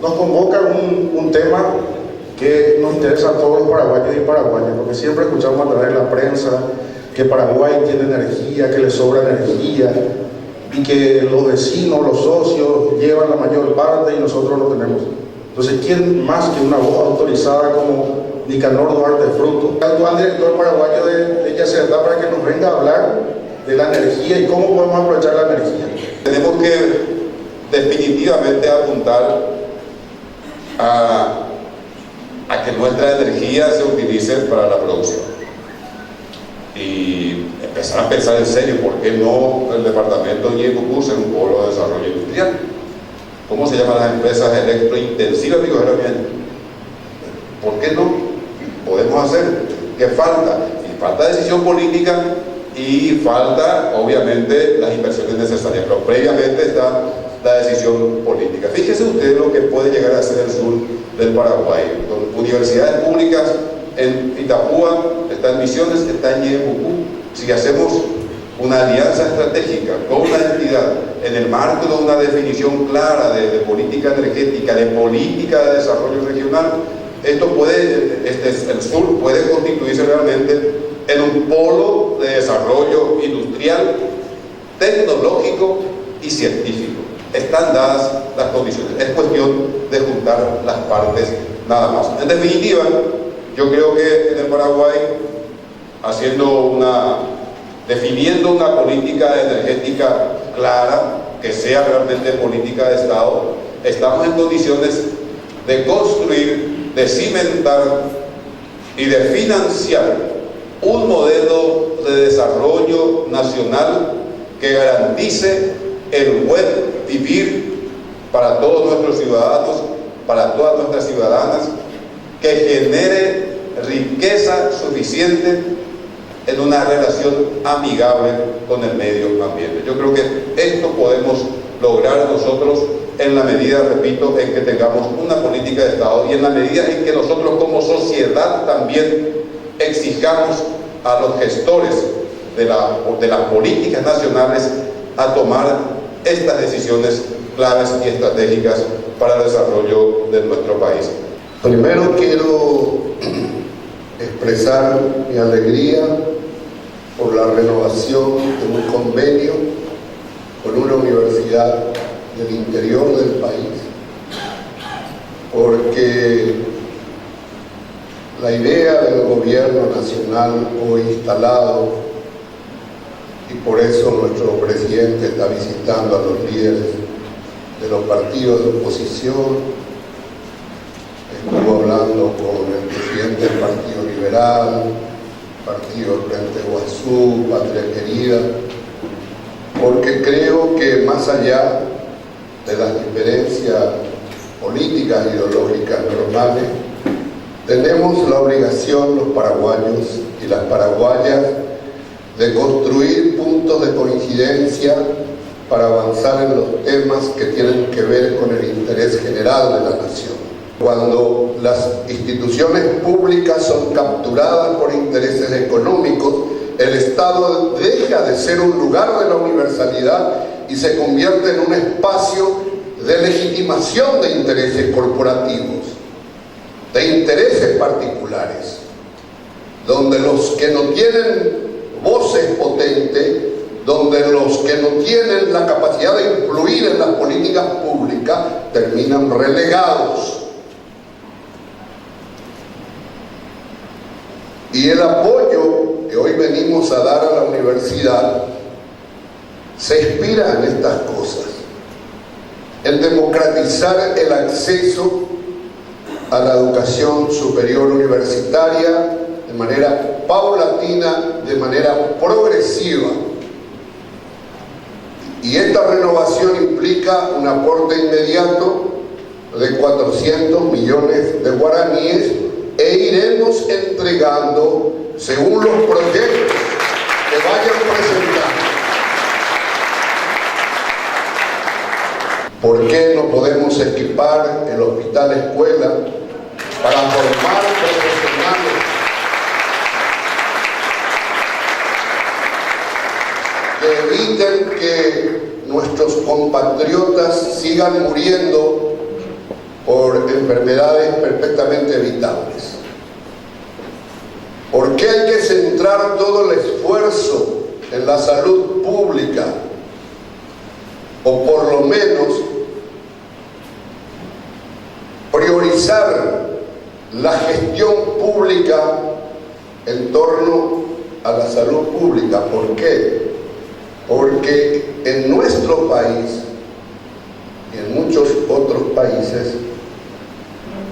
nos convoca un tema que nos interesa a todos los paraguayos y paraguayas, porque siempre escuchamos a través de la prensa que Paraguay tiene energía, que le sobra energía, y que los vecinos, los socios llevan la mayor parte y nosotros no tenemos. Entonces, ¿quién más que una voz autorizada como Nicanor Duarte Fruto, el actual director paraguayo de Yacyretá, para que nos venga a hablar de la energía y cómo podemos aprovechar la energía? Tenemos que definitivamente apuntar a que nuestra energía se utilice para la producción y empezar a pensar en serio por qué no el departamento de Ñeembucú ser un polo de desarrollo industrial. ¿Cómo se llaman las empresas electrointensivas? Digo, ¿por qué no? Podemos hacer. ¿Qué falta? Y falta decisión política y falta, obviamente, las inversiones necesarias, pero previamente está la decisión política. Fíjese usted lo que puede llegar a ser el sur del Paraguay, con universidades públicas en Itapúa, está en Misiones, está en Ñeembucú. Si hacemos una alianza estratégica con una entidad en el marco de una definición clara de política energética, de política de desarrollo regional, esto puede, el sur puede constituirse realmente en un polo de desarrollo industrial, tecnológico y científico. Están dadas las condiciones, es cuestión de juntar las partes nada más. En definitiva, yo creo que en el Paraguay, definiendo una política energética clara, que sea realmente política de Estado, estamos en condiciones de construir, de cimentar y de financiar un modelo de desarrollo nacional que garantice el buen vivir para todos nuestros ciudadanos, para todas nuestras ciudadanas, que genere riqueza suficiente en una relación amigable con el medio ambiente. Yo creo que esto podemos lograr nosotros en la medida, repito, en que tengamos una política de Estado y en la medida en que nosotros como sociedad también exijamos a los gestores de las políticas nacionales a tomar estas decisiones claves y estratégicas para el desarrollo de nuestro país. Primero quiero expresar mi alegría por la renovación de un convenio con una universidad del interior del país, porque la idea del gobierno nacional hoy instalado, y por eso nuestro presidente está visitando a los líderes de los partidos de oposición, estuvo hablando con el presidente del Partido Liberal, Partido Frente Guazú, Patria Querida, porque creo que más allá de las diferencias políticas e ideológicas normales, tenemos la obligación, los paraguayos y las paraguayas, de construir puntos de coincidencia para avanzar en los temas que tienen que ver con el interés general de la nación. Cuando las instituciones públicas son capturadas por intereses económicos, el Estado deja de ser un lugar de la universalidad y se convierte en un espacio de legitimación de intereses corporativos, de intereses particulares, donde los que no tienen voces potentes, donde los que no tienen la capacidad de influir en las políticas públicas terminan relegados. Y el apoyo que hoy venimos a dar a la universidad se inspira en estas cosas, en democratizar el acceso a la educación superior universitaria de manera paulatina, de manera progresiva. Y esta renovación implica un aporte inmediato de 400 millones de guaraníes e iremos entregando según los proyectos que vayan presentando. ¿Por qué no podemos equipar el hospital escuela para formar profesionales que eviten que nuestros compatriotas sigan muriendo por por enfermedades perfectamente evitables. ¿Por qué hay que centrar todo el esfuerzo en la salud pública? O por lo menos priorizar la gestión pública en torno a la salud pública. ¿Por qué? Porque en nuestro país y en muchos otros países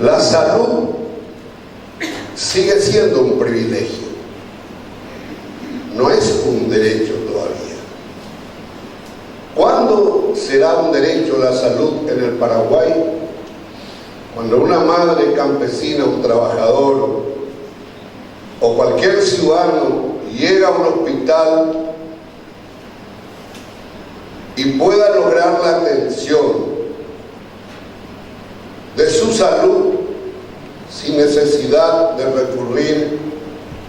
la salud sigue siendo un privilegio, no es un derecho todavía. ¿Cuándo será un derecho la salud en el Paraguay? Cuando una madre campesina, un trabajador o cualquier ciudadano llega a un hospital y pueda lograr la atención de su salud sin necesidad de recurrir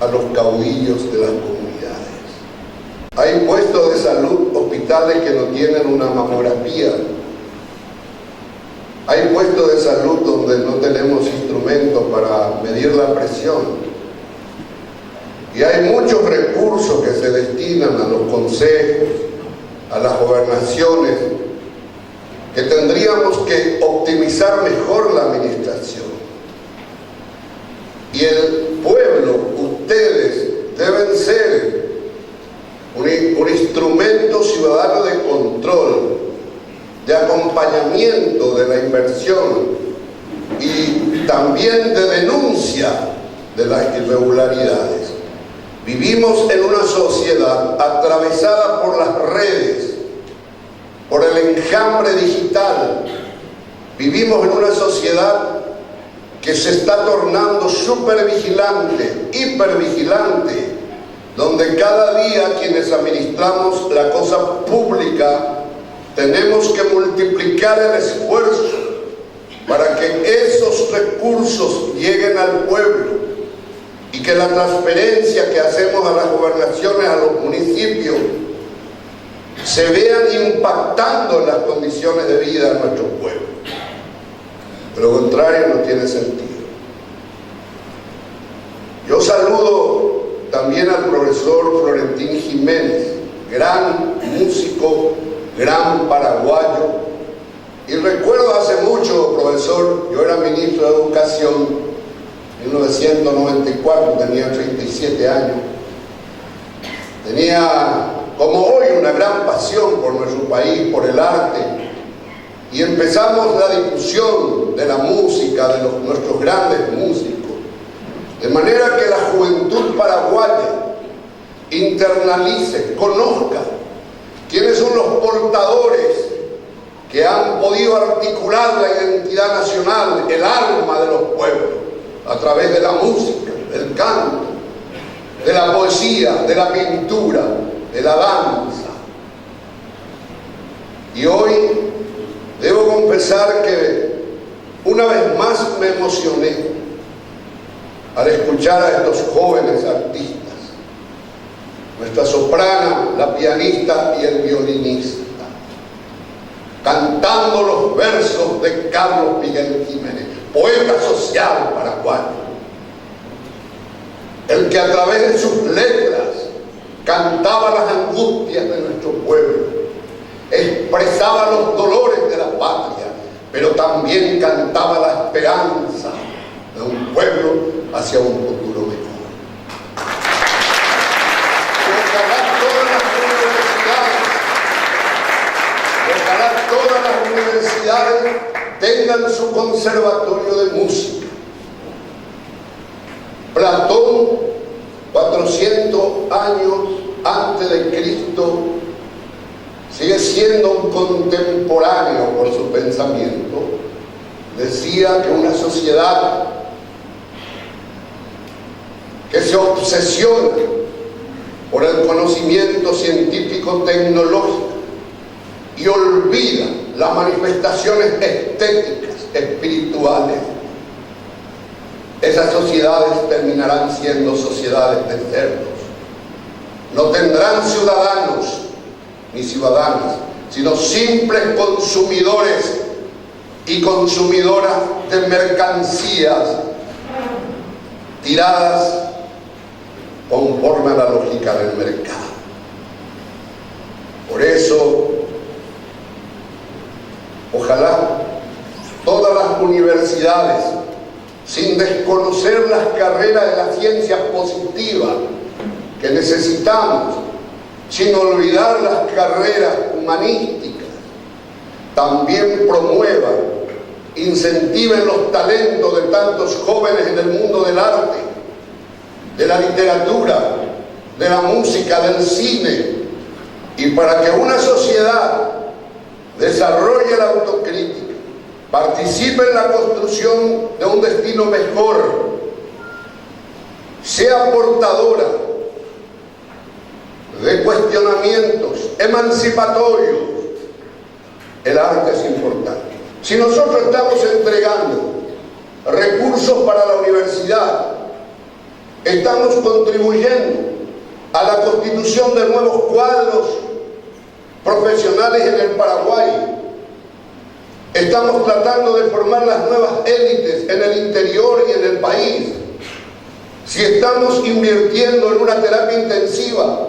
a los caudillos de las comunidades. Hay puestos de salud, hospitales que no tienen una mamografía. Hay puestos de salud donde no tenemos instrumentos para medir la presión. Y hay muchos recursos que se destinan a los consejos, a las gobernaciones, que tendríamos que optimizar mejor la administración. Y el pueblo, ustedes, deben ser un instrumento ciudadano de control, de acompañamiento de la inversión y también de denuncia de las irregularidades. Vivimos en una sociedad atravesada por las redes, por el enjambre digital. Vivimos en una sociedad que se está tornando supervigilante, hipervigilante, donde cada día quienes administramos la cosa pública tenemos que multiplicar el esfuerzo para que esos recursos lleguen al pueblo y que la transferencia que hacemos a las gobernaciones, a los municipios, se vean impactando en las condiciones de vida de nuestro pueblo. De lo contrario no tiene sentido. Yo saludo también al profesor Florentín Jiménez, gran músico, gran paraguayo, y recuerdo hace mucho, profesor, yo era ministro de Educación en 1994, tenía 37 años, tenía como hoy una gran pasión por nuestro país, por el arte, y empezamos la difusión de la música, de nuestros grandes músicos, de manera que la juventud paraguaya internalice, conozca quiénes son los portadores que han podido articular la identidad nacional, el alma de los pueblos, a través de la música, del canto, de la poesía, de la pintura, de la danza. Y hoy debo confesar que una vez más me emocioné al escuchar a estos jóvenes artistas, nuestra soprana, la pianista y el violinista, cantando los versos de Carlos Miguel Jiménez, poeta social paraguayo, el que a través de sus letras cantaba las angustias de nuestro pueblo, expresaba los dolores de la patria, pero también cantaba la esperanza de un pueblo hacia un futuro mejor. Ojalá todas las universidades tengan su conservatorio de música. Platón, 400 años antes de Cristo, sigue siendo un contemporáneo por su pensamiento. Decía que una sociedad que se obsesiona por el conocimiento científico tecnológico y olvida las manifestaciones estéticas, espirituales, esas sociedades terminarán siendo sociedades de cerdos. No tendrán ciudadanos ni ciudadanas, sino simples consumidores y consumidora de mercancías tiradas conforme a la lógica del mercado. Por eso, ojalá todas las universidades, sin desconocer las carreras de las ciencias positivas que necesitamos, sin olvidar las carreras humanísticas, también promuevan, incentiven los talentos de tantos jóvenes en el mundo del arte, de la literatura, de la música, del cine, y para que una sociedad desarrolle la autocrítica, participe en la construcción de un destino mejor, sea portadora de cuestionamientos emancipatorios, el arte es importante. Si nosotros estamos entregando recursos para la universidad, estamos contribuyendo a la constitución de nuevos cuadros profesionales en el Paraguay. Estamos tratando de formar las nuevas élites en el interior y en el país. Si estamos invirtiendo en una terapia intensiva,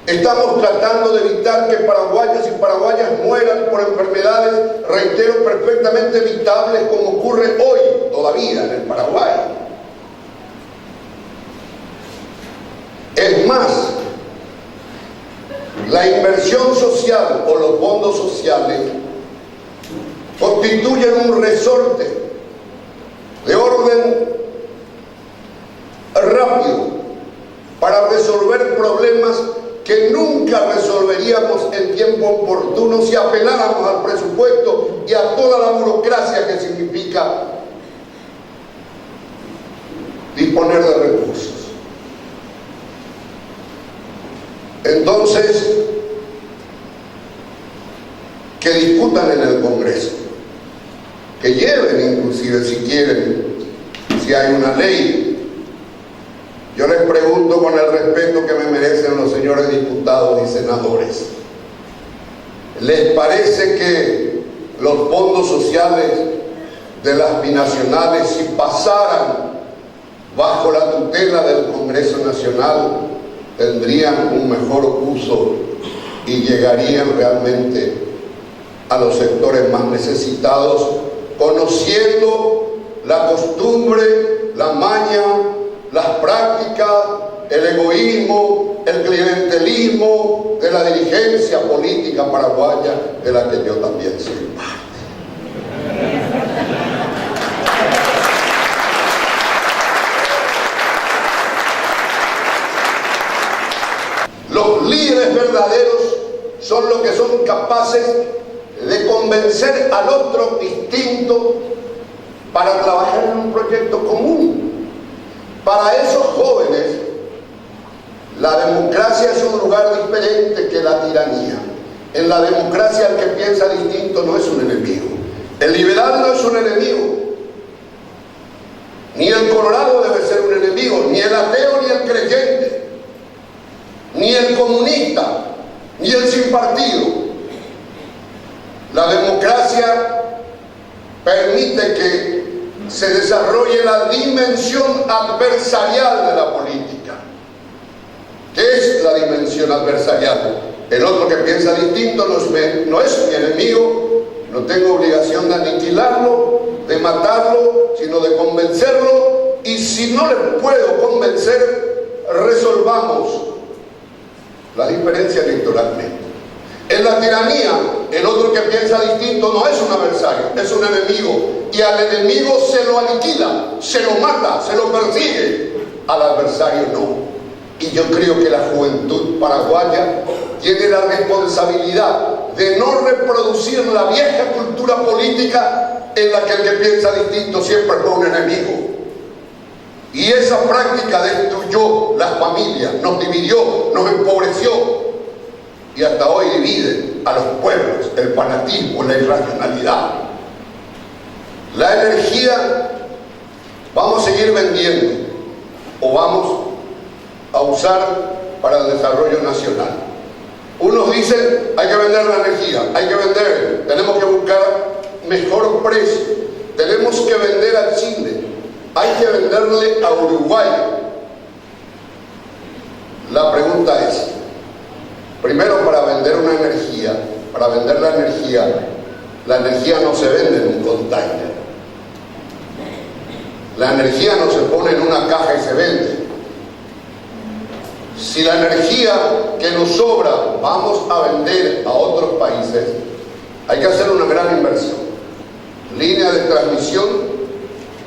estamos tratando de evitar que paraguayos y paraguayas mueran por enfermedades, reitero, perfectamente evitables, como ocurre hoy todavía en el Paraguay. Es más, la inversión social o los fondos sociales constituyen un resorte de orden rápido para resolver problemas que nunca resolveríamos en tiempo oportuno si apeláramos al presupuesto y a toda la burocracia que significa disponer de recursos. Entonces, que discutan en el Congreso, que lleven inclusive si quieren, si hay una ley. Yo les pregunto con el respeto que me merecen los señores diputados y senadores, ¿les parece que los fondos sociales de las binacionales, si pasaran bajo la tutela del Congreso Nacional, tendrían un mejor uso y llegarían realmente a los sectores más necesitados, conociendo la costumbre, la maña, las prácticas, el egoísmo, el clientelismo de la dirigencia política paraguaya, de la que yo también soy parte? Los líderes verdaderos son los que son capaces de convencer al otro distinto para trabajar en un proyecto común. Para esos jóvenes, la democracia es un lugar diferente que la tiranía. En la democracia el que piensa distinto no es un enemigo. El liberal no es un enemigo. Ni el colorado debe ser un enemigo, ni el ateo ni el creyente, ni el comunista, ni el sin partido. La democracia permite que se desarrolle la dimensión adversarial de la política. ¿Qué es la dimensión adversarial? El otro que piensa distinto no es mi enemigo, no tengo obligación de aniquilarlo, de matarlo, sino de convencerlo, y si no le puedo convencer, resolvamos la diferencia electoralmente. En la tiranía, el otro que piensa distinto no es un adversario, es un enemigo, y al enemigo se lo aniquila, se lo mata, se lo persigue, al adversario no. Y yo creo que la juventud paraguaya tiene la responsabilidad de no reproducir la vieja cultura política en la que el que piensa distinto siempre fue un enemigo. Y esa práctica destruyó las familias, nos dividió, nos empobreció, y hasta hoy divide a los pueblos, el fanatismo, la irracionalidad. La energía vamos a seguir vendiendo o vamos a usar para el desarrollo nacional. Unos dicen hay que vender la energía, hay que vender, tenemos que buscar mejor precio. Tenemos que vender a Chile, hay que venderle a Uruguay. La pregunta es, primero, para vender una energía, para vender la energía no se vende en un container. La energía no se pone en una caja y se vende. Si la energía que nos sobra vamos a vender a otros países, hay que hacer una gran inversión. Línea de transmisión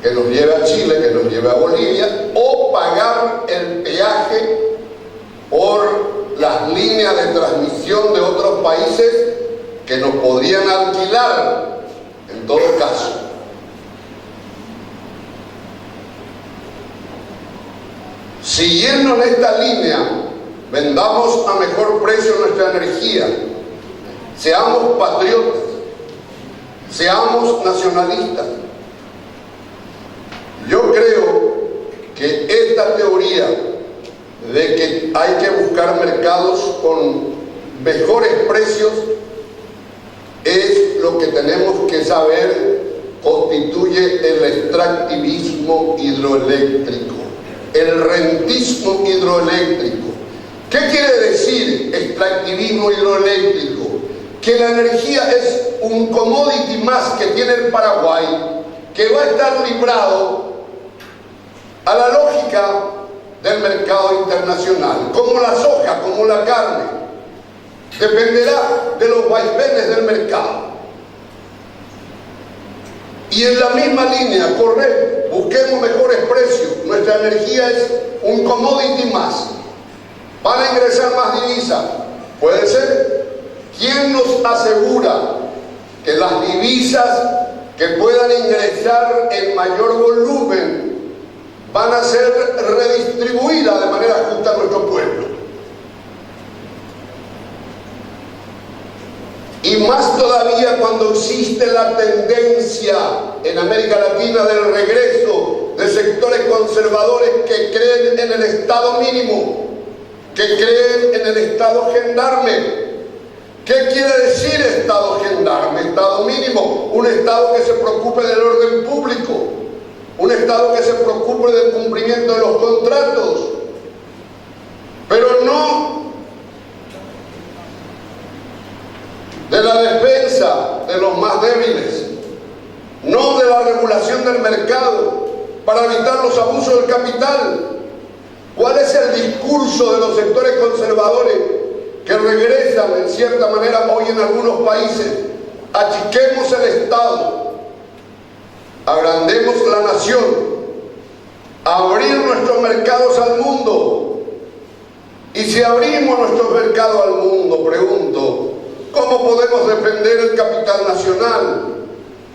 que nos lleve a Chile, que nos lleve a Bolivia, o pagar el peaje por las líneas de transmisión de otros países que nos podrían alquilar en todo caso. Siguiendo en esta línea, vendamos a mejor precio nuestra energía. Seamos patriotas, seamos nacionalistas. Yo creo que esta teoría de que hay que buscar mercados con mejores precios es lo que tenemos que saber constituye el extractivismo hidroeléctrico, el rentismo hidroeléctrico. ¿Qué quiere decir extractivismo hidroeléctrico? Que la energía es un commodity más que tiene el Paraguay, que va a estar librado a la lógica del mercado internacional, como la soja, como la carne. Dependerá de los vaivenes del mercado. Y en la misma línea, correcto, busquemos mejores precios. Nuestra energía es un commodity más. ¿Van a ingresar más divisas? Puede ser. ¿Quién nos asegura que las divisas que puedan ingresar en mayor volumen van a ser redistribuidas de manera justa a nuestro pueblo? Y más todavía cuando existe la tendencia en América Latina del regreso de sectores conservadores que creen en el Estado mínimo, que creen en el Estado gendarme. ¿Qué quiere decir Estado gendarme? Estado mínimo, un Estado que se preocupe del orden público, un Estado que se preocupe del cumplimiento de los contratos, pero no de la defensa de los más débiles, no de la regulación del mercado para evitar los abusos del capital. ¿Cuál es el discurso de los sectores conservadores que regresan en cierta manera hoy en algunos países? Achiquemos el Estado, agrandemos la nación, abrir nuestros mercados al mundo. Y si abrimos nuestros mercados al mundo, pregunto, ¿cómo podemos defender el capital nacional?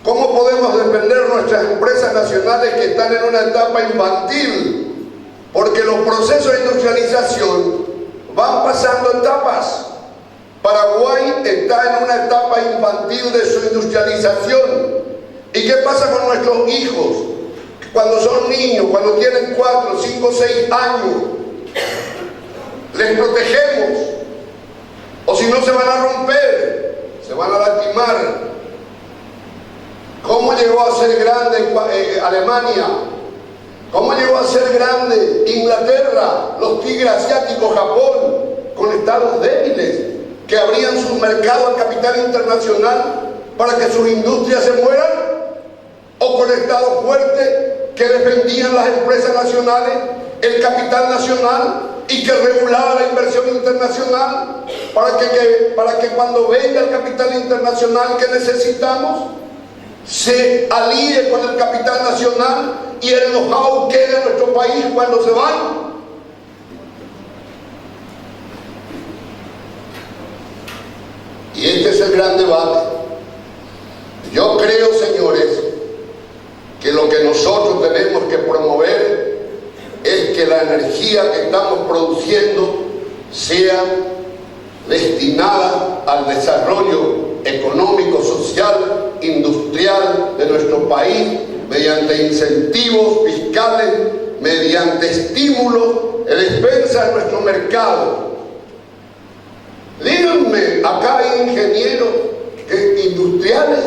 ¿Cómo podemos defender nuestras empresas nacionales que están en una etapa infantil? Porque los procesos de industrialización van pasando etapas. Paraguay está en una etapa infantil de su industrialización. ¿Y qué pasa con nuestros hijos? Cuando son niños, cuando tienen 4, 5, 6 años, les protegemos. O si no, se van a romper, se van a lastimar. ¿Cómo llegó a ser grande Alemania? ¿Cómo llegó a ser grande Inglaterra, los tigres asiáticos, Japón, con estados débiles que abrían sus mercados al capital internacional para que sus industrias se mueran? ¿O con estados fuertes que defendían las empresas nacionales, el capital nacional y que regulaba la inversión internacional para que cuando venga el capital internacional que necesitamos se alíe con el capital nacional y el know-how quede en nuestro país cuando se van? Y este es el gran debate. Yo creo, señores, que lo que nosotros tenemos que promover es que la energía que estamos produciendo sea destinada al desarrollo económico, social, industrial de nuestro país, mediante incentivos fiscales, mediante estímulos en defensa de nuestro mercado. Díganme, acá hay ingenieros industriales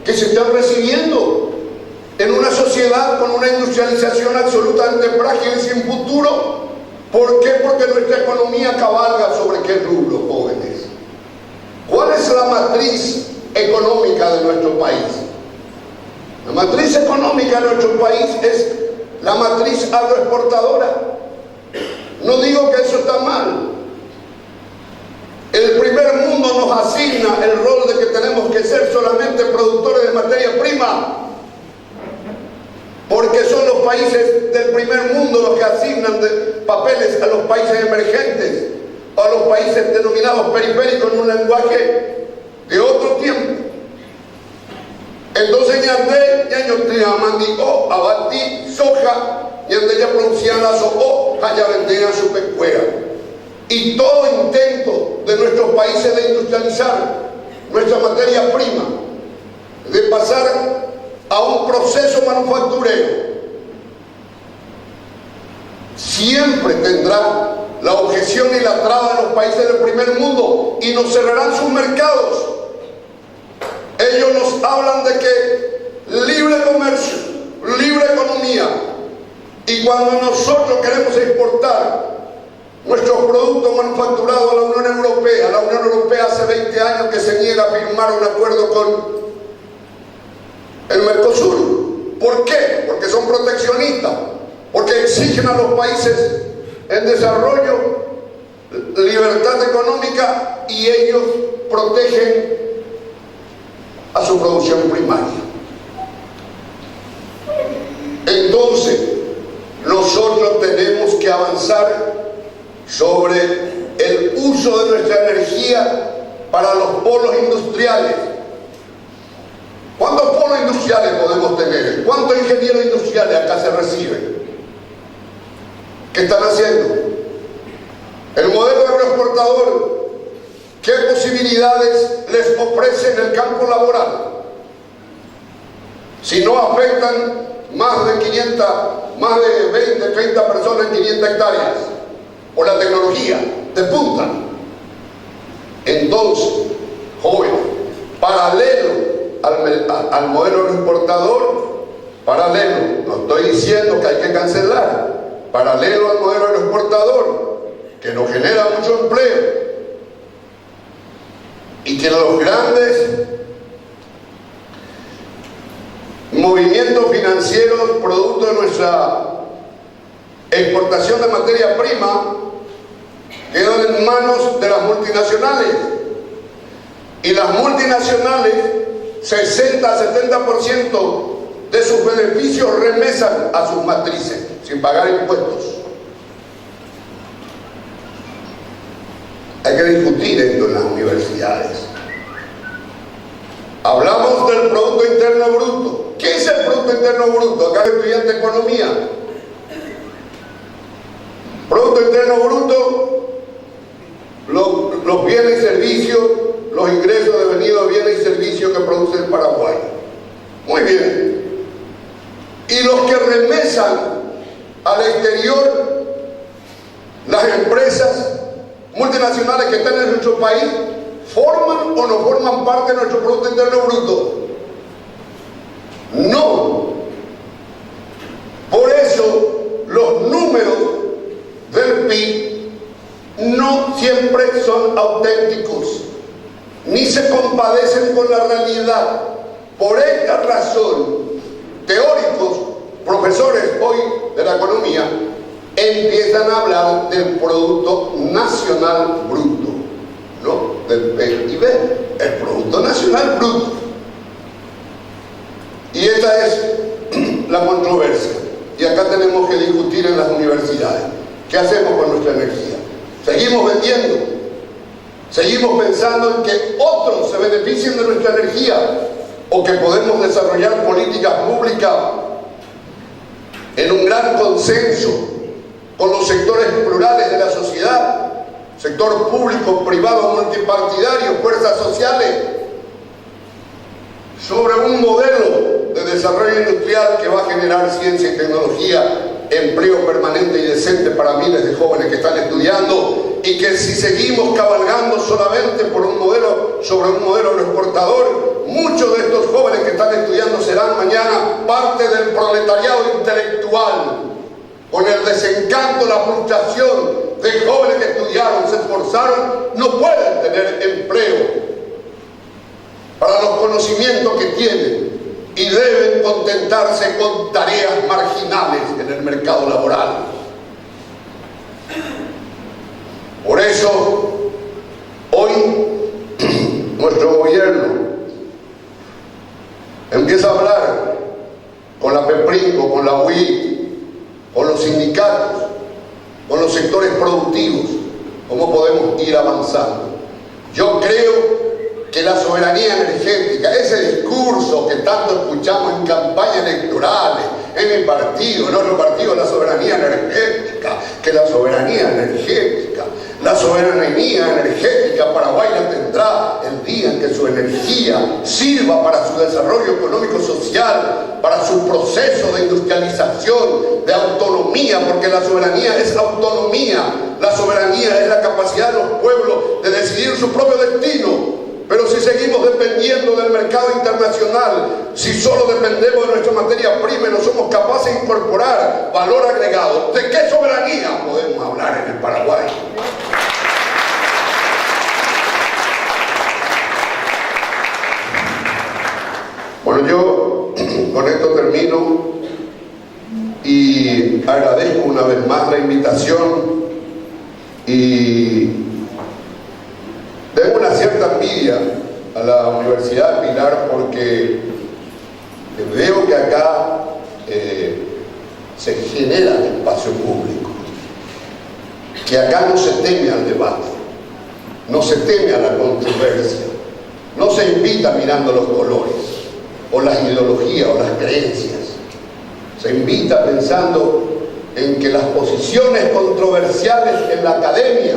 que se están recibiendo en una sociedad con una industrialización absolutamente frágil y sin futuro. ¿Por qué? Porque nuestra economía cabalga sobre qué rubro, jóvenes. ¿Cuál es la matriz económica de nuestro país? La matriz económica de nuestro país es la matriz agroexportadora. No digo que eso está mal. El primer mundo nos asigna el rol de que tenemos que ser solamente productores de materia prima, porque son los países del primer mundo los que asignan papeles a los países emergentes, a los países denominados periféricos en un lenguaje de otro tiempo. Entonces ñaño mandicó abati soja y donde ya producían la sojo allá vendían su pescuera. Y todo intento de nuestros países de industrializar nuestra materia prima, de pasar a un proceso manufacturero, siempre tendrá la objeción y la traba de los países del primer mundo y nos cerrarán sus mercados. Ellos nos hablan de que libre comercio, libre economía, y cuando nosotros queremos exportar nuestros productos manufacturados a la Unión Europea hace 20 años que se niega a firmar un acuerdo con el Mercosur. ¿Por qué? Porque son proteccionistas, porque exigen a los países en desarrollo libertad económica y ellos protegen a su producción primaria. Entonces, nosotros tenemos que avanzar sobre el uso de nuestra energía para los polos industriales. ¿Cuántos polos industriales podemos tener? ¿Cuántos ingenieros industriales acá se reciben? ¿Qué están haciendo? El modelo agroexportador, ¿qué posibilidades les ofrece en el campo laboral? Si no afectan más de 20, 30 personas en 500 hectáreas, por la tecnología de punta. Entonces, jóvenes, paralelo al modelo agroexportador, paralelo, no estoy diciendo que hay que cancelar, paralelo al modelo agroexportador, que nos genera mucho empleo, y que los grandes movimientos financieros producto de nuestra exportación de materia prima quedan en manos de las multinacionales, y las multinacionales 60 a 70% de sus beneficios remesan a sus matrices sin pagar impuestos. Hay que discutir esto en las universidades. Hablamos del Producto Interno Bruto. ¿Qué es el Producto Interno Bruto? Acá hay estudiante de economía. Producto Interno Bruto, los bienes y servicios, los ingresos devenidos de bienes y servicios que produce el Paraguay. Muy bien. Y los que remesan al exterior, las empresas multinacionales que están en nuestro país, ¿forman o no forman parte de nuestro Producto Interno Bruto? No. Por eso, los números del PIB no siempre son auténticos, ni se compadecen con la realidad. Por esta razón, teóricos, profesores hoy de la economía, empiezan a hablar del Producto Nacional Bruto, no del PIB, el Producto Nacional Bruto. Y esta es la controversia. Y acá tenemos que discutir en las universidades. ¿Qué hacemos con nuestra energía? ¿Seguimos vendiendo? ¿Seguimos pensando en que otros se beneficien de nuestra energía? ¿O que podemos desarrollar políticas públicas en un gran consenso con los sectores plurales de la sociedad, sector público, privado, multipartidario, fuerzas sociales, sobre un modelo de desarrollo industrial que va a generar ciencia y tecnología, empleo permanente y decente para miles de jóvenes que están estudiando, y que si seguimos cabalgando solamente por un modelo, sobre un modelo agroexportador, muchos de estos jóvenes que están estudiando serán mañana parte del proletariado intelectual, con el desencanto, la frustración de jóvenes que estudiaron, se esforzaron, no pueden tener empleo para los conocimientos que tienen y deben contentarse con tareas marginales en el mercado laboral. Por eso, hoy nuestro gobierno empieza a hablar con la PEPRINCO, con la UIT, con los sindicatos, con los sectores productivos, cómo podemos ir avanzando. Yo creo que la soberanía energética, ese discurso que tanto escuchamos en campañas electorales, en mi partido, en otro partido, la soberanía energética, que la soberanía energética Paraguay la tendrá el día en que su energía sirva para su desarrollo económico-social, para su proceso de industrialización, de autonomía, porque la soberanía es autonomía, la soberanía es la capacidad de los pueblos de decidir su propio destino. Pero si seguimos dependiendo del mercado internacional, si solo dependemos de nuestra materia prima y no somos capaces de incorporar valor agregado, ¿de qué soberanía podemos hablar en el Paraguay? Bueno, yo con esto termino y agradezco una vez más la invitación y tengo una cierta envidia a la Universidad de Pilar porque veo que acá se genera espacio público, que acá no se teme al debate, no se teme a la controversia, no se invita mirando los colores o las ideologías o las creencias, se invita pensando en que las posiciones controversiales en la academia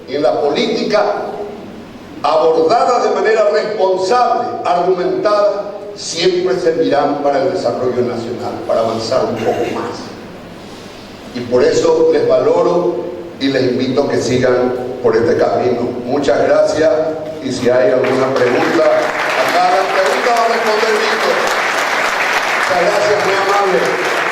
y en la política abordadas de manera responsable, argumentada, siempre servirán para el desarrollo nacional, para avanzar un poco más. Y por eso les valoro y les invito a que sigan por este camino. Muchas gracias y si hay alguna pregunta, acá la pregunta va a responder Víctor. Muchas gracias, muy amable.